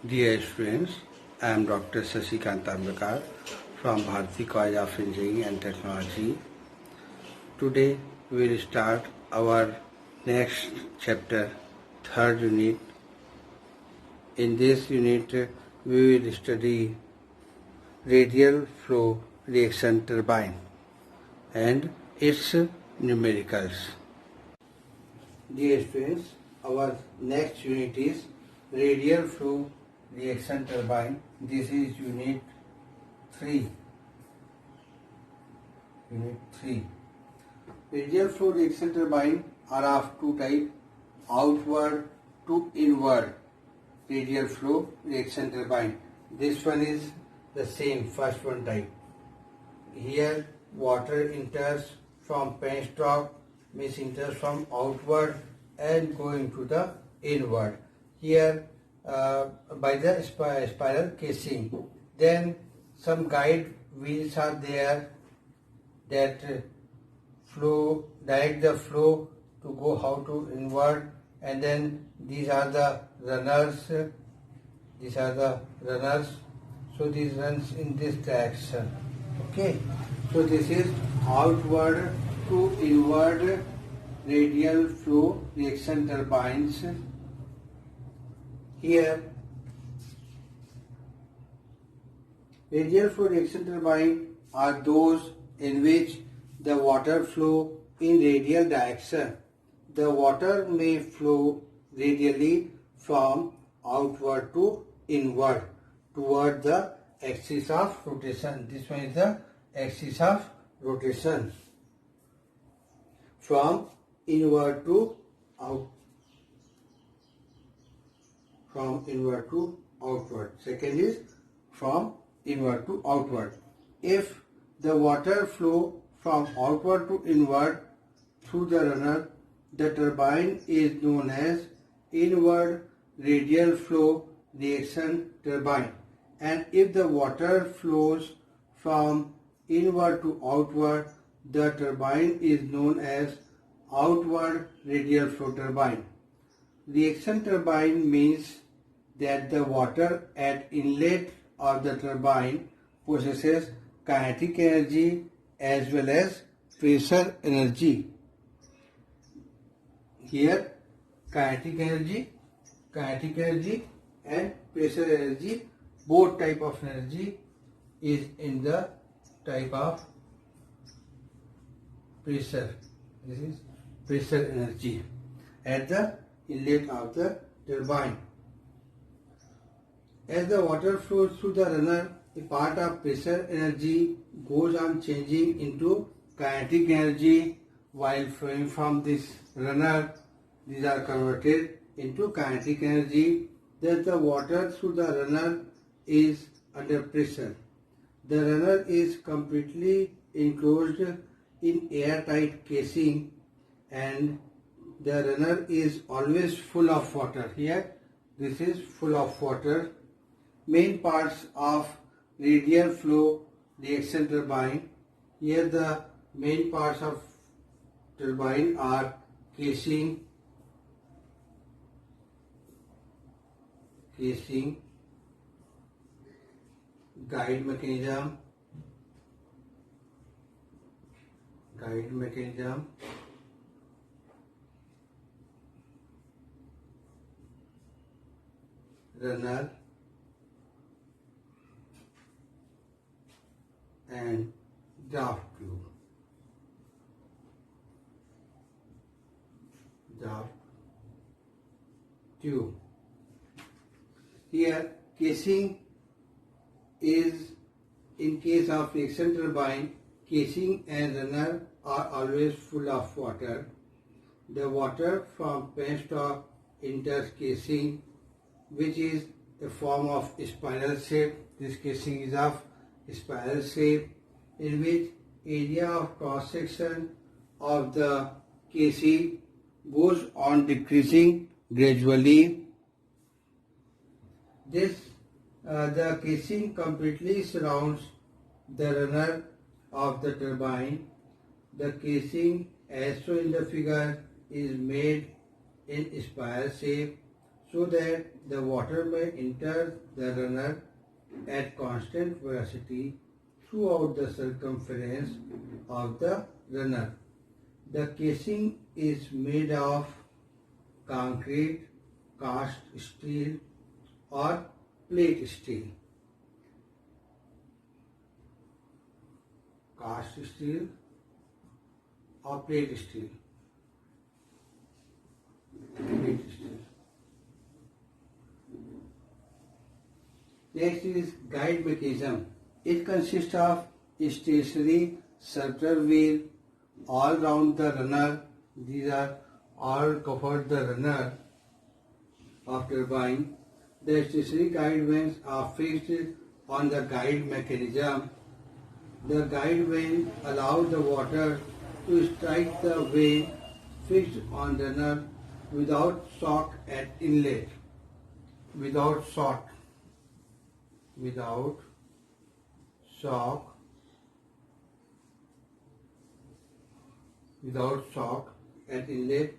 Dear students, I am Dr. Sasikant Ambekar from Bharati College of Engineering and Technology. Today we will start our next chapter, third unit. In this unit we will study radial flow reaction turbine and its numericals. Dear students, our next unit is radial flow reaction turbine. This is unit 3. Unit 3. Radial flow reaction turbine are of two types, outward to inward radial flow reaction turbine. This one is the same, first one type. Here water enters from penstock, means enters from outward and going to the inward. Here by the spiral casing. Then some guide wheels are there that direct the flow to go how to inward, and then these are the runners. So this runs in this direction. Okay. So this is outward to inward radial flow reaction turbines. Here, radial flow reaction turbine are those in which the water flow in radial direction. The water may flow radially from outward to inward toward the axis of rotation. This one is the axis of rotation. From inward to out. From inward to outward. Second is from inward to outward. If the water flow from outward to inward through the runner, the turbine is known as inward radial flow reaction turbine. And if the water flows from inward to outward, the turbine is known as outward radial flow turbine. Reaction turbine means that the water at inlet of the turbine possesses kinetic energy as well as pressure energy. Here kinetic energy and pressure energy, both type of energy is in the type of pressure. This is pressure energy at the inlet of the turbine. As the water flows through the runner, a part of pressure energy goes on changing into kinetic energy while flowing from this runner. These are converted into kinetic energy. Thus the water through the runner is under pressure. The runner is completely enclosed in airtight casing and the runner is always full of water. Here this is full of water. Main parts of radial flow reaction turbine. Here the main parts of turbine are casing, guide mechanism, runner and draft tube. Here casing is, in case of reaction turbine, casing and runner are always full of water. The water from penstock enters casing, which is a form of spiral shape. This casing is of spiral shape, in which area of cross section of the casing goes on decreasing gradually. The casing completely surrounds the runner of the turbine. The casing, as shown in the figure, is made in spiral shape. so that the water may enter the runner at constant velocity throughout the circumference of the runner. The casing is made of concrete, cast steel or plate steel. Cast steel or plate steel. Plate steel. Next is guide mechanism. It consists of a stationary circular wheel all round the runner. These are all covered the runner of turbine. The stationary guide vanes are fixed on the guide mechanism. The guide vane allows the water to strike the vane fixed on runner without shock at inlet. Without shock at inlet.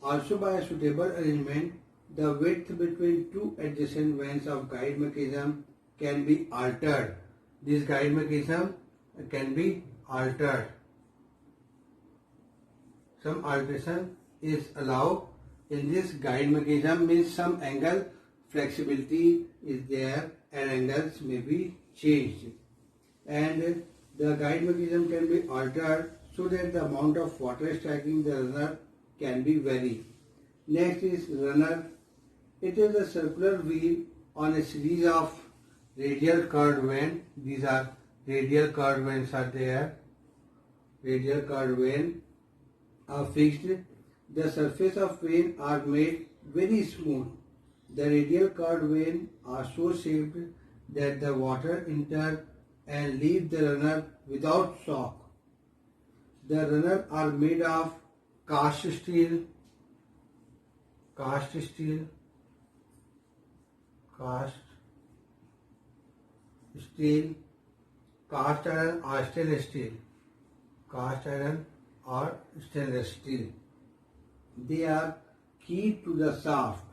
Also by a suitable arrangement, the width between two adjacent vanes of guide mechanism can be altered. This guide mechanism can be altered. Some alteration is allowed in this guide mechanism, means some angle flexibility is there and angles may be changed. And the guide mechanism can be altered so that the amount of water striking the runner can be varied. Next is runner. It is a circular wheel on a series of radial curved vanes. These are radial curved vanes are there. Radial curved vanes are fixed. The surface of vane are made very smooth. The radial curved vanes are so shaped that the water enter and leave the runner without shock. The runners are made of cast steel, cast iron or stainless steel, cast iron or stainless steel. They are keyed to the shaft.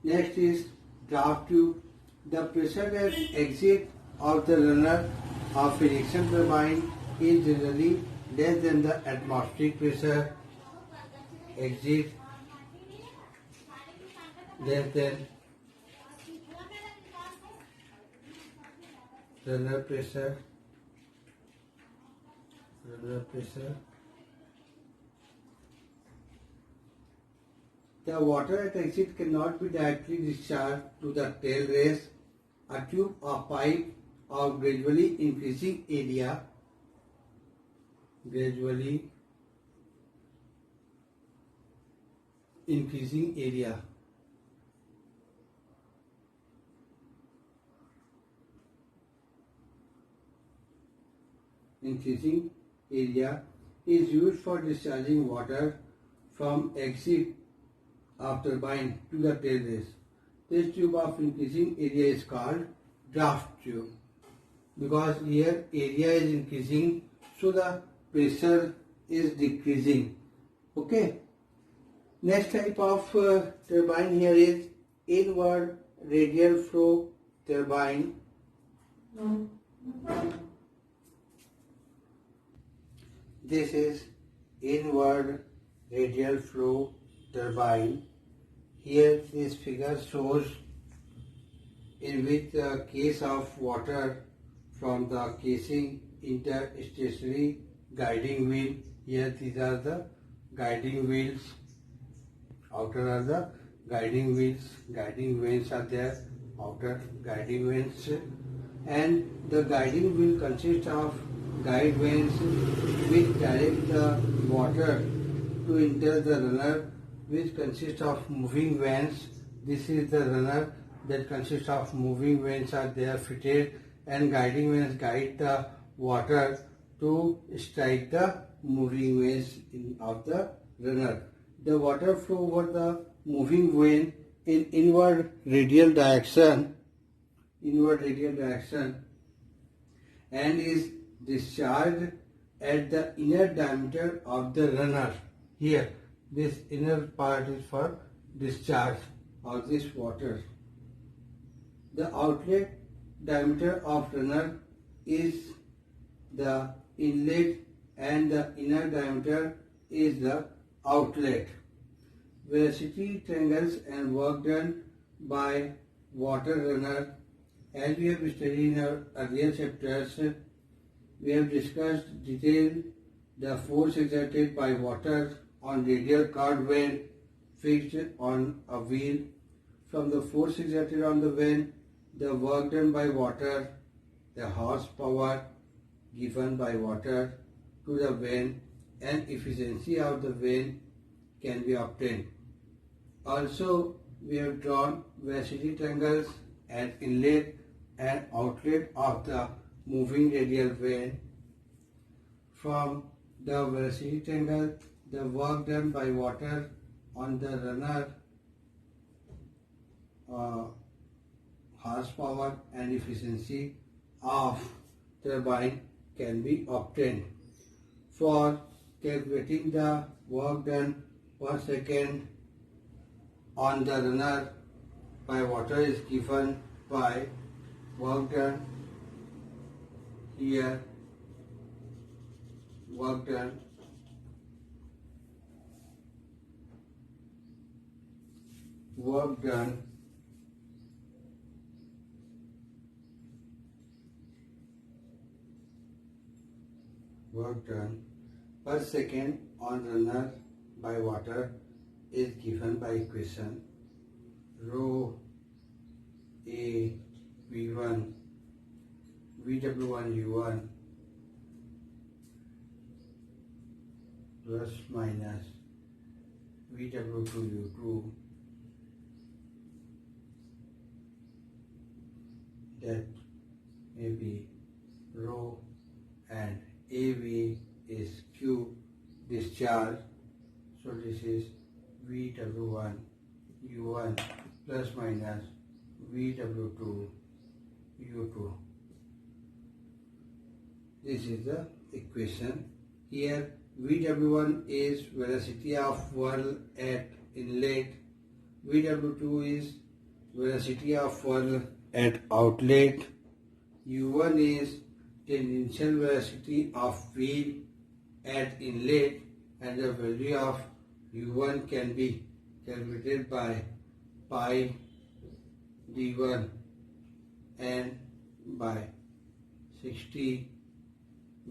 Next is draft tube. The pressure at exit of the runner of ejection turbine is generally less than the atmospheric pressure. Exit less than runner pressure. The water at exit cannot be directly discharged to the tail race. A tube or pipe of gradually increasing area is used for discharging water from exit of turbine to the tail race. This tube of increasing area is called draft tube, because here area is increasing, so the pressure is decreasing. Okay. Next type of turbine here is inward radial flow turbine. This is inward radial flow turbine. Here this figure shows in which the case of water from the casing enter stationary guiding wheel. Here these are the guiding wheels. Outer are the guiding wheels. Guiding vanes are there. Outer guiding vanes. And the guiding wheel consists of guide vanes which direct the water to enter the runner, which consists of moving vanes. This is the runner that consists of moving vanes are there fitted, and guiding vanes guide the water to strike the moving vanes of the runner. The water flow over the moving vane in inward radial direction and is discharged at the inner diameter of the runner. Here, this inner part is for discharge of this water. The outlet diameter of runner is the inlet and the inner diameter is the outlet. Velocity triangles and work done by water runner. As we have studied in our earlier chapters, we have discussed detail the force exerted by water on radial curved vane fixed on a wheel. From the force exerted on the vane, the work done by water, the horsepower given by water to the vane and efficiency of the vane can be obtained. Also, we have drawn velocity triangles at inlet and outlet of the moving radial vane. From the velocity triangle, the work done by water on the runner, horsepower and efficiency of turbine can be obtained. For calculating the work done per second on the runner by water is given by work done here, work done per second on runner by water is given by equation rho A V1 VW1 U1 plus minus VW2 U2, that may be rho, and AV is Q discharge, so this is VW1 U1 plus minus VW2 U2. This is the equation. Here VW1 is velocity of whirl at inlet, VW2 is velocity of whirl at outlet, U1 is tangential velocity of wheel at inlet, and the value of U1 can be calculated by pi d1 and by 60,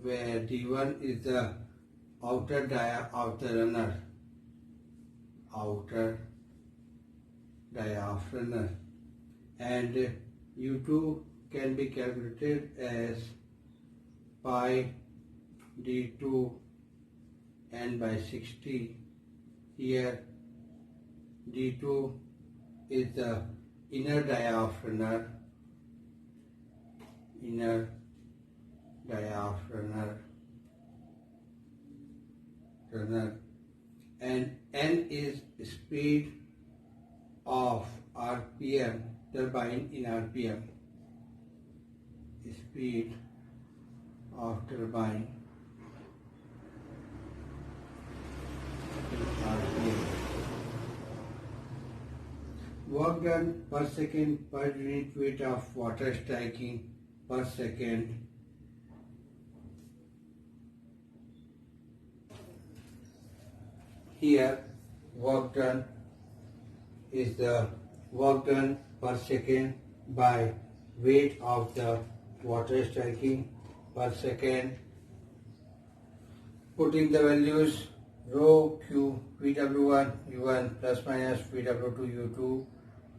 where d1 is the outer dia of the runner, and U2 can be calculated as pi d2 and by 60. Here d2 is the inner dia of runner, and n is speed of RPM, turbine in RPM, speed of turbine in RPM. Work done per second per unit weight of water striking per second. Here work done is the work done per second by weight of the water striking per second. Putting the values rho Q VW1 U1 plus minus VW2 U2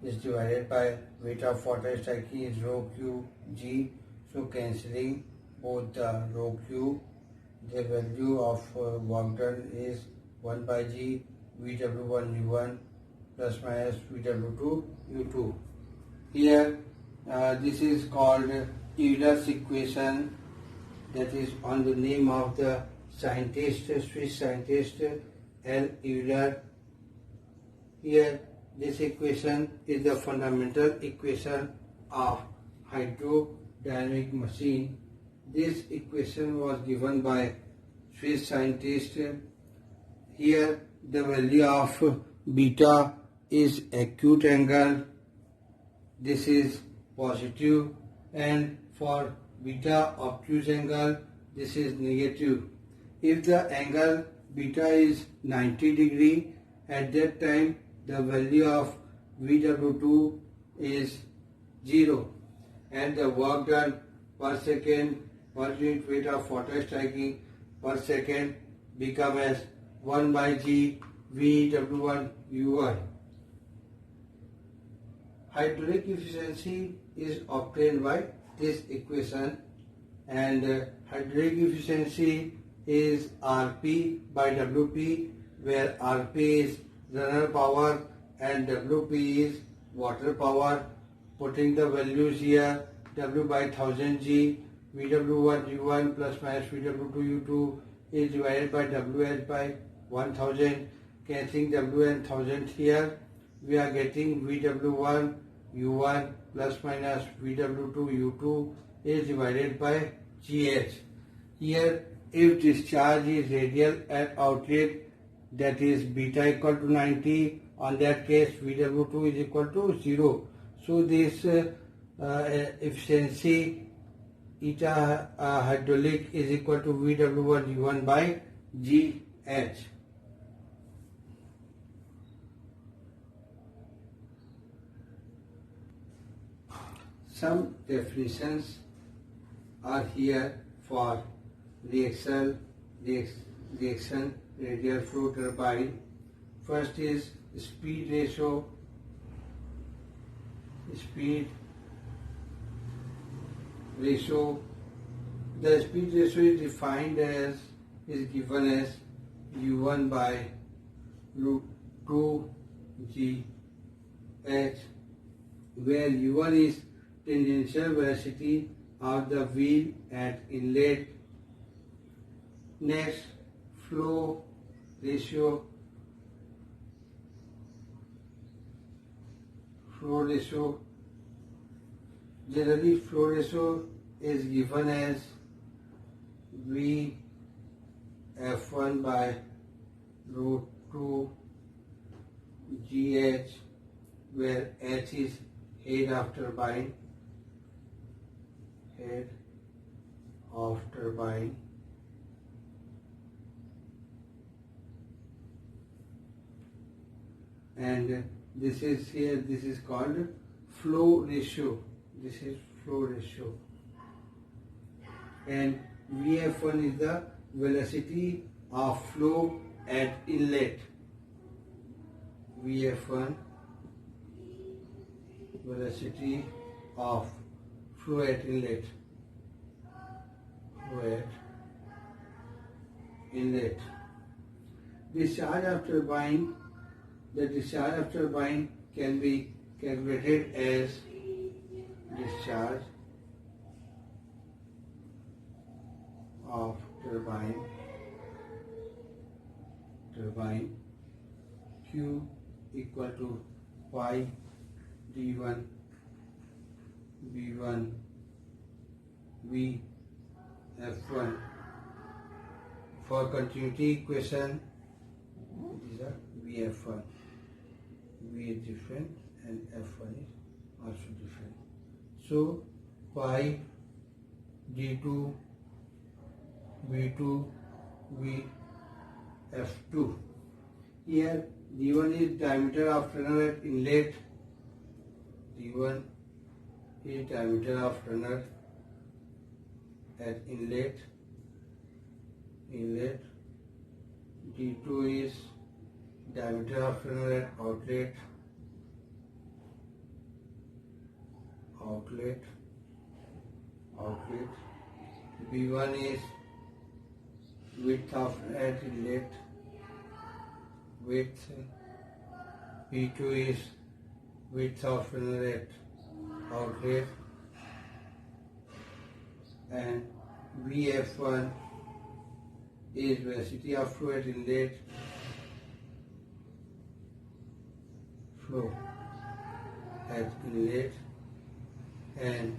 is divided by weight of water striking is rho Q G. So cancelling both the rho Q, the value of work done is 1 by G VW1 U1 plus minus VW2 U2. Here this is called Euler's equation, that is on the name of the scientist, Swiss scientist L. Euler. Here this equation is the fundamental equation of hydrodynamic machine. This equation was given by Swiss scientist. Here the value of beta is acute angle. This is positive, and for beta obtuse angle this is negative. If the angle beta is 90 degree, at that time the value of VW2 is 0, and the work done per second per unit weight of water striking per second become as 1 by G VW1 U1. Hydraulic efficiency is obtained by this equation, and hydraulic efficiency is Rp by Wp, where Rp is runner power and Wp is water power. Putting the values here, W by 1000 G, VW1 U1 plus minus VW2 U2 is divided by WH by 1000. Cancelling W and 1000 here, we are getting VW1 U1 plus minus VW2 U2 is divided by GH. Here, if discharge is radial at outlet, that is beta equal to 90, on that case VW2 is equal to 0. So this efficiency eta hydraulic is equal to VW1 U1 by GH. Some definitions are here for reaction radial flow turbine. First is speed ratio. The speed ratio is defined as, is given as U1 by root 2 GH, where U1 is tangential velocity of the wheel at inlet. Next, flow ratio. Generally, flow ratio is given as V F1 by root 2 GH, where H is head of turbine. And this is here, this is called flow ratio. This is flow ratio. And VF1 is the velocity of flow at inlet. VF1, velocity of flow at inlet. Discharge of turbine. The discharge of turbine can be calculated as discharge of turbine Q equal to pi D1 B1 V F1. For continuity equation, these are VF1. V is different and F1 is also different. So pi D2 V2 V F2. Here D1 is diameter of runner at inlet. D1 is diameter of runner at inlet. D2 is diameter of runner at outlet. B1 is width of at inlet. B2 is width of runner at outlet, and VF1 is velocity of flow at inlet. And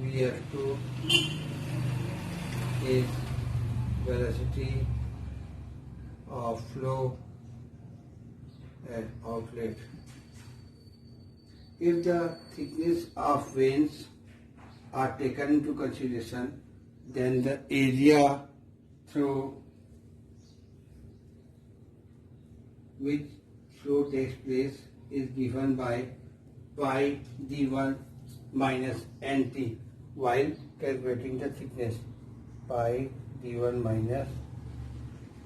VF2 is velocity of flow at outlet. If the thickness of veins are taken into consideration, then the area through which flow takes place is given by pi d1 minus nt while calculating the thickness. Pi d1 minus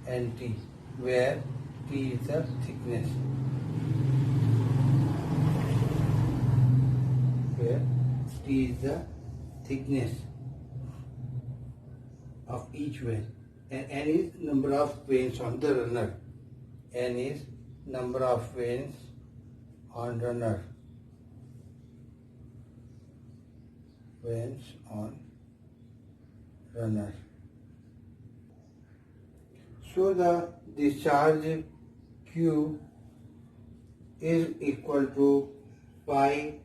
nt, where t is the thickness. Where t is the thickness of each vein, and n is number of veins on the runner. N is number of veins on runner. Veins on runner. So the discharge Q is equal to pi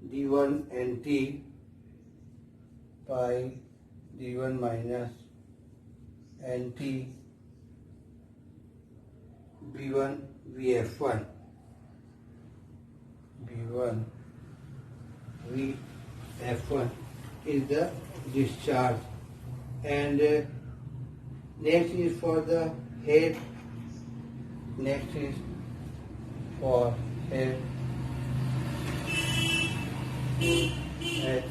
d1 nt pi d1 minus nt b1 vf1 b1 vf1 is the discharge, and next is for the head. Next is for head. H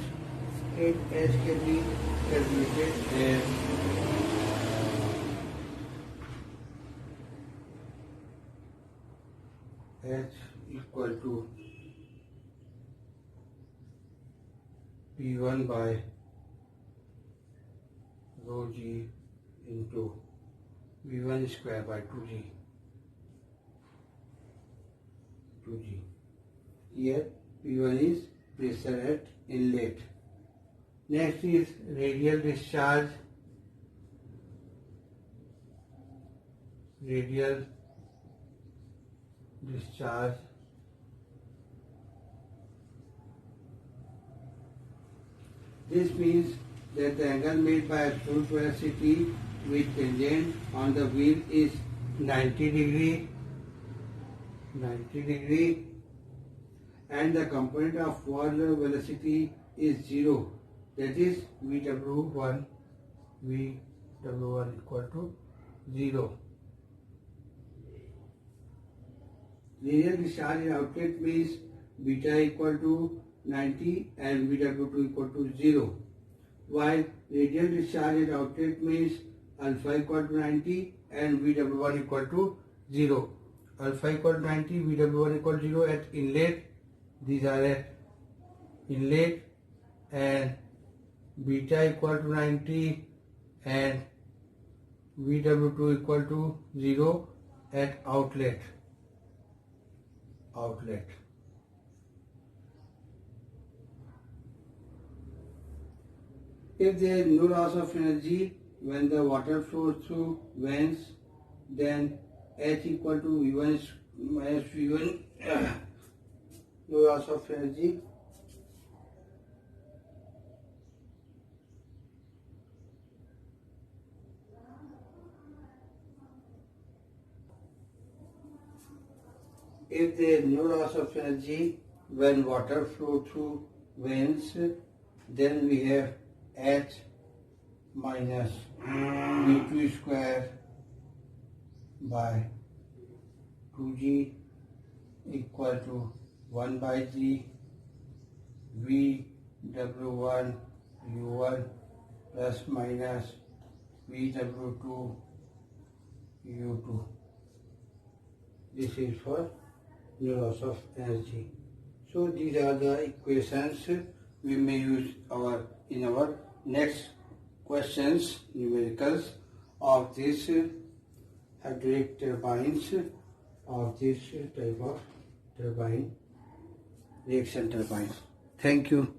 can be calculated as H equal to P1 by rho g into V1 square by 2g. Here P1 is pressure at inlet. Next is radial discharge. Radial discharge. This means that the angle made by absolute velocity with tangent on the wheel is 90 degree, and the component of wall velocity is 0. That is Vw1 equal to 0. Linear discharge in outlet means beta equal to 90 and Vw2 equal to 0. While radial discharge in outlet means alpha equal to 90 and Vw1 equal to 0. Alpha equal to 90, Vw1 equal to 0 at inlet. These are at inlet, and beta equal to 90 and Vw2 equal to 0 at outlet. If there is no loss of energy when the water flows through veins, then H equal to V1 minus V1, no loss of energy. If there is no loss of energy when water flows through veins, then we have H minus V2 square by 2g equal to 1 by g Vw1 U1 plus minus Vw2 U2. This is for no loss of energy. So these are the equations we may use in our next questions, numericals of this hydraulic turbines, of this type of turbine, reaction turbines. Thank you.